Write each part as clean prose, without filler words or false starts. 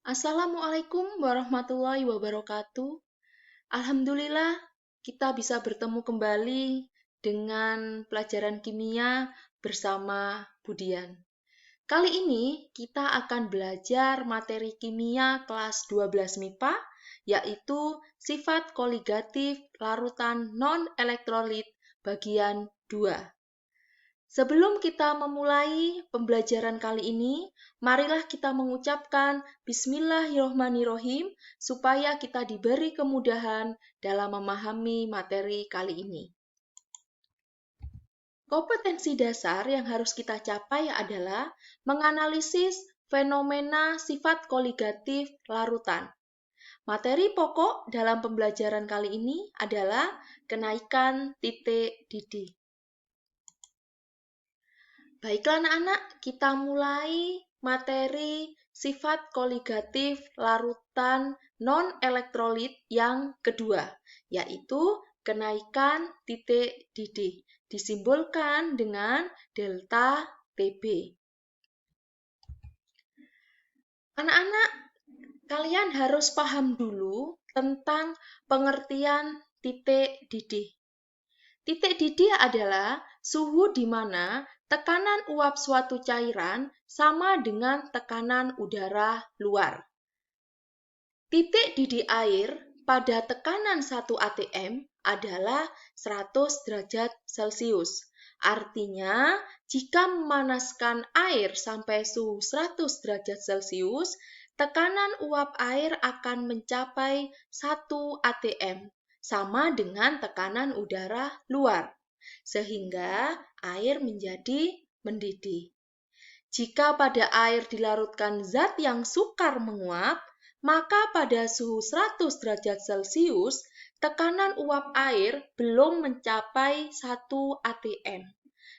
Assalamualaikum warahmatullahi wabarakatuh. Alhamdulillah, kita bisa bertemu kembali dengan pelajaran kimia bersama Budian. Kali ini kita akan belajar materi kimia kelas 12 MIPA, yaitu sifat koligatif larutan non-elektrolit bagian 2. Sebelum kita memulai pembelajaran kali ini, marilah kita mengucapkan Bismillahirrohmanirrohim supaya kita diberi kemudahan dalam memahami materi kali ini. Kompetensi dasar yang harus kita capai adalah menganalisis fenomena sifat koligatif larutan. Materi pokok dalam pembelajaran kali ini adalah kenaikan titik didih. Baiklah anak-anak, kita mulai materi sifat koligatif larutan non-elektrolit yang kedua, yaitu kenaikan titik didih, disimbolkan dengan delta TB. Anak-anak, kalian harus paham dulu tentang pengertian titik didih. Titik didih adalah suhu di mana tekanan uap suatu cairan sama dengan tekanan udara luar. Titik didih air pada tekanan 1 atm adalah 100 derajat Celcius. Artinya, jika memanaskan air sampai suhu 100 derajat Celcius, tekanan uap air akan mencapai 1 atm, sama dengan tekanan udara luar, sehingga air menjadi mendidih. Jika pada air dilarutkan zat yang sukar menguap, maka pada suhu 100 derajat Celcius, tekanan uap air belum mencapai 1 atm,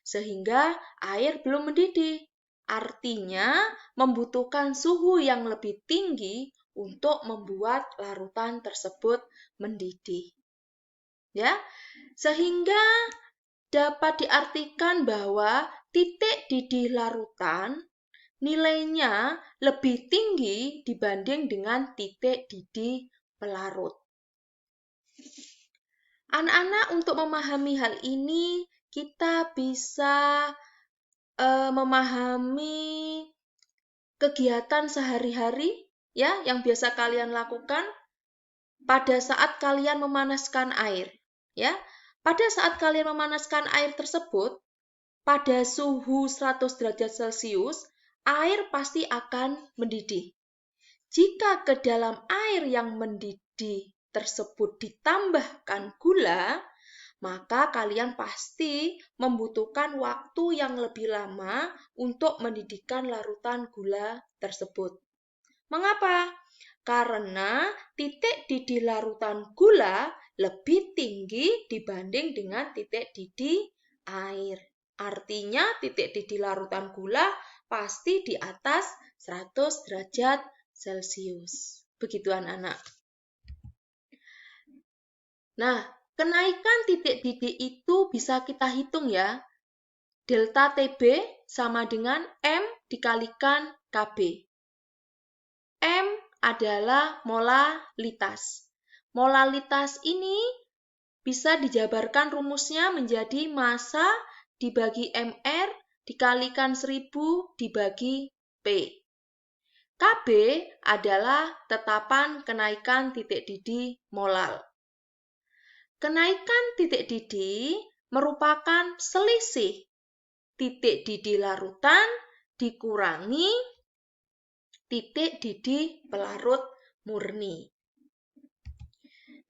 sehingga air belum mendidih. Artinya, membutuhkan suhu yang lebih tinggi untuk membuat larutan tersebut mendidih. Ya, sehingga dapat diartikan bahwa titik didih larutan nilainya lebih tinggi dibanding dengan titik didih pelarut. Anak-anak, untuk memahami hal ini, kita bisa memahami kegiatan sehari-hari ya yang biasa kalian lakukan pada saat kalian memanaskan air. Ya, pada saat kalian memanaskan air tersebut, pada suhu 100 derajat Celcius, air pasti akan mendidih. Jika ke dalam air yang mendidih tersebut ditambahkan gula, maka kalian pasti membutuhkan waktu yang lebih lama untuk mendidihkan larutan gula tersebut. Mengapa? Karena titik didih larutan gula lebih tinggi dibanding dengan titik didih air. Artinya titik didih larutan gula pasti di atas 100 derajat Celcius. Begitu anak-anak. Nah, kenaikan titik didih itu bisa kita hitung ya. Delta TB sama dengan M dikalikan KB. M adalah molalitas. Molalitas ini bisa dijabarkan rumusnya menjadi massa dibagi MR dikalikan 1000 dibagi P. KB adalah tetapan kenaikan titik didih molal. Kenaikan titik didih merupakan selisih titik didih larutan dikurangi titik didih pelarut murni.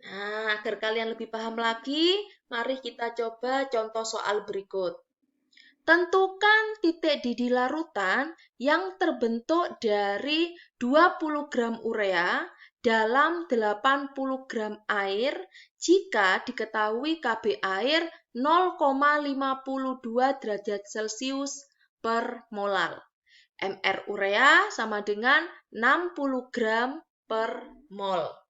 Nah, agar kalian lebih paham lagi, mari kita coba contoh soal berikut. Tentukan titik didih larutan yang terbentuk dari 20 gram urea dalam 80 gram air jika diketahui KB air 0,52 derajat Celcius per molal. MR urea sama dengan 60 gram per mol.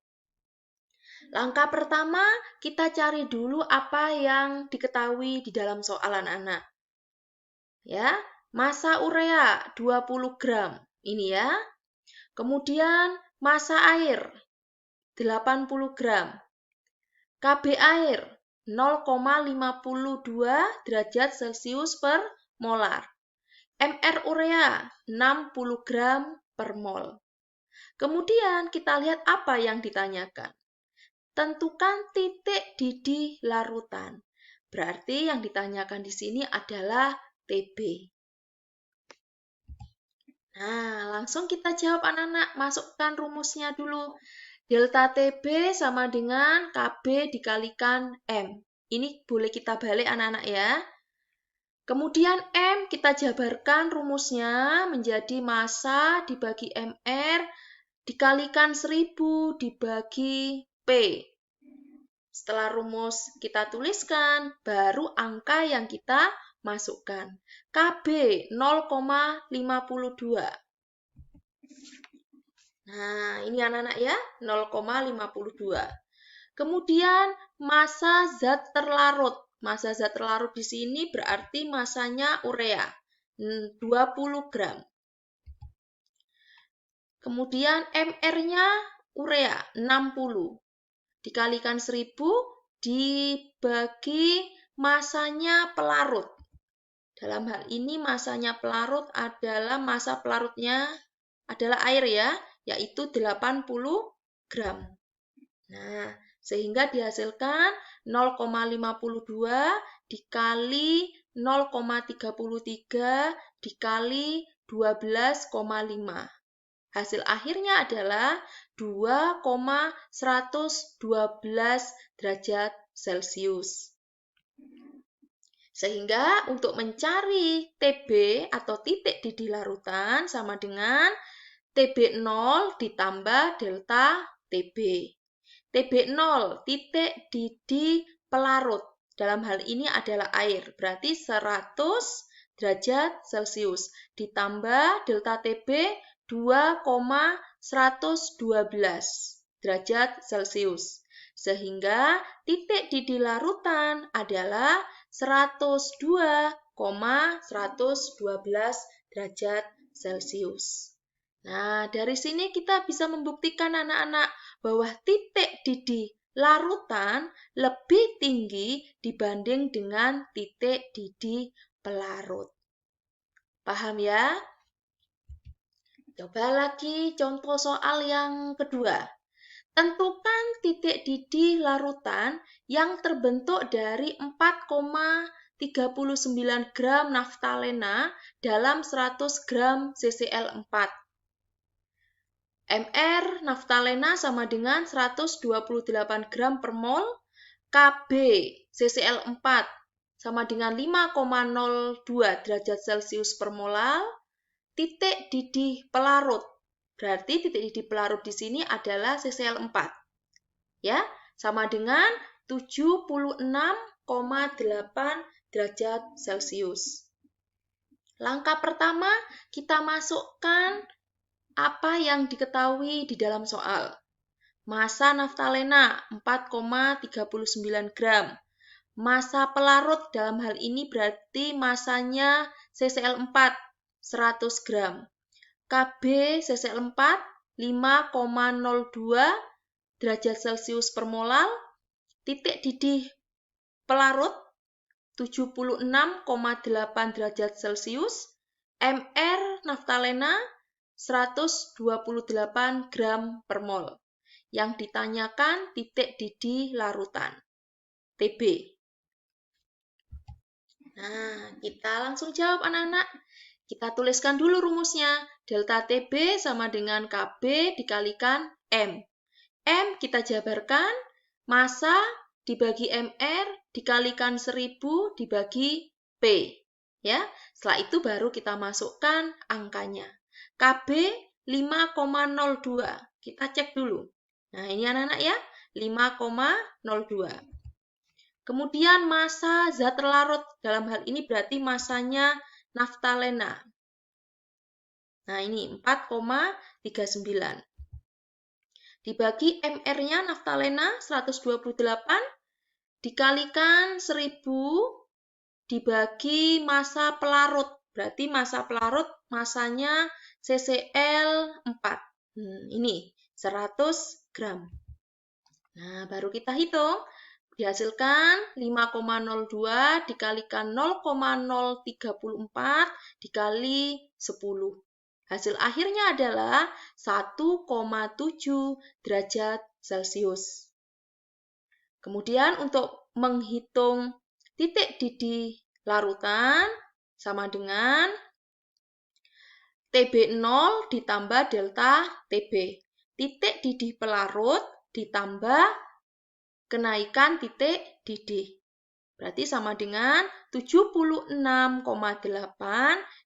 Langkah pertama, kita cari dulu apa yang diketahui di dalam soalan anak. Ya, massa urea 20 gram. Ini ya. Kemudian massa air 80 gram. Kb air 0,52 derajat Celcius per molar. Mr urea 60 gram per mol. Kemudian kita lihat apa yang ditanyakan. Tentukan titik didih larutan. Berarti yang ditanyakan di sini adalah TB. Nah, langsung kita jawab anak-anak. Masukkan rumusnya dulu. Delta TB sama dengan KB dikalikan M. Ini boleh kita balik anak-anak ya. Kemudian M kita jabarkan rumusnya menjadi massa dibagi MR dikalikan 1000 dibagi P. Setelah rumus kita tuliskan, baru angka yang kita masukkan. KB 0,52. Nah, ini anak-anak ya, 0,52. Kemudian massa zat terlarut. Massa zat terlarut di sini berarti massanya urea, 20 gram. Kemudian MR-nya urea, 60. Dikalikan 1000 dibagi massanya pelarut. Dalam hal ini massanya pelarut adalah massa pelarutnya adalah air ya, yaitu 80 gram. Nah, sehingga dihasilkan 0,52 dikali 0,33 dikali 12,5. Hasil akhirnya adalah 2,112 derajat Celcius. Sehingga untuk mencari TB atau titik didih larutan sama dengan TB0 ditambah delta TB. TB0 titik didih pelarut. Dalam hal ini adalah air, berarti 100 derajat Celcius. Ditambah delta TB 2,112 derajat Celcius. Sehingga titik didih larutan adalah 102,112 derajat Celcius. Nah, dari sini kita bisa membuktikan anak-anak bahwa titik didih larutan lebih tinggi dibanding dengan titik didih pelarut. Paham ya? Coba lagi contoh soal yang kedua. Tentukan titik didih larutan yang terbentuk dari 4,39 gram naftalena dalam 100 gram CCl4. MR naftalena sama dengan 128 gram per mol, KB CCl4 sama dengan 5,02 derajat Celcius per molar, titik didih pelarut. Berarti titik didih pelarut di sini adalah CCl4. Ya, sama dengan 76,8 derajat Celcius. Langkah pertama, kita masukkan apa yang diketahui di dalam soal. Massa naftalena 4,39 gram. Massa pelarut dalam hal ini berarti massanya CCl4 100 gram. KB CCl4 5,02 derajat Celcius per molar. Titik didih pelarut 76,8 derajat Celcius. MR naftalena 128 gram per mol. Yang ditanyakan titik didih larutan, TB. Nah, kita langsung jawab anak-anak. Kita tuliskan dulu rumusnya. Delta TB sama dengan KB dikalikan M. M kita jabarkan, massa dibagi MR dikalikan 1000 dibagi P. Ya, setelah itu baru kita masukkan angkanya. KB 5,02. Kita cek dulu. Nah, ini anak-anak ya, 5,02. Kemudian massa zat terlarut, dalam hal ini berarti massanya naftalena. Nah, ini 4,39. Dibagi MR-nya naftalena 128, dikalikan 1000, dibagi massa pelarut. Berarti massa pelarut massanya CCl4. Ini 100 gram. Nah, baru kita hitung. Dihasilkan 5,02 dikalikan 0,034 dikali 10. Hasil akhirnya adalah 1,7 derajat Celcius. Kemudian untuk menghitung titik didih larutan sama dengan TB0 ditambah delta TB. Titik didih pelarut ditambah kenaikan titik didih. Berarti sama dengan 76,8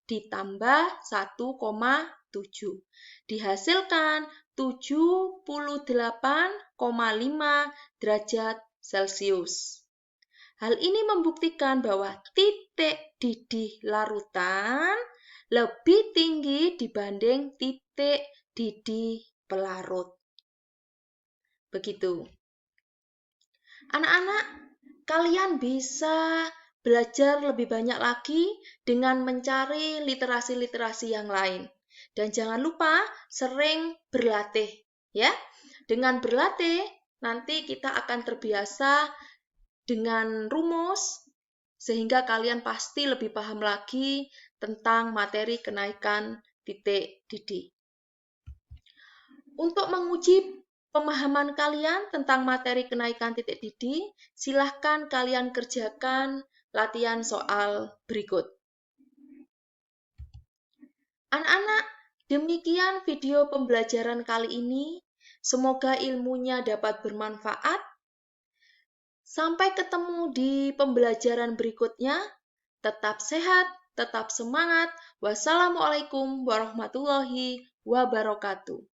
ditambah 1,7. Dihasilkan 78,5 derajat Celcius. Hal ini membuktikan bahwa titik didih larutan lebih tinggi dibanding titik didih pelarut. Begitu. Anak-anak, kalian bisa belajar lebih banyak lagi dengan mencari literasi-literasi yang lain. Dan jangan lupa sering berlatih, ya. Dengan berlatih, nanti kita akan terbiasa dengan rumus, sehingga kalian pasti lebih paham lagi tentang materi kenaikan titik didih. Untuk menguji pemahaman kalian tentang materi kenaikan titik didih, silahkan kalian kerjakan latihan soal berikut. Anak-anak, demikian video pembelajaran kali ini. Semoga ilmunya dapat bermanfaat. Sampai ketemu di pembelajaran berikutnya. Tetap sehat, tetap semangat. Wassalamualaikum warahmatullahi wabarakatuh.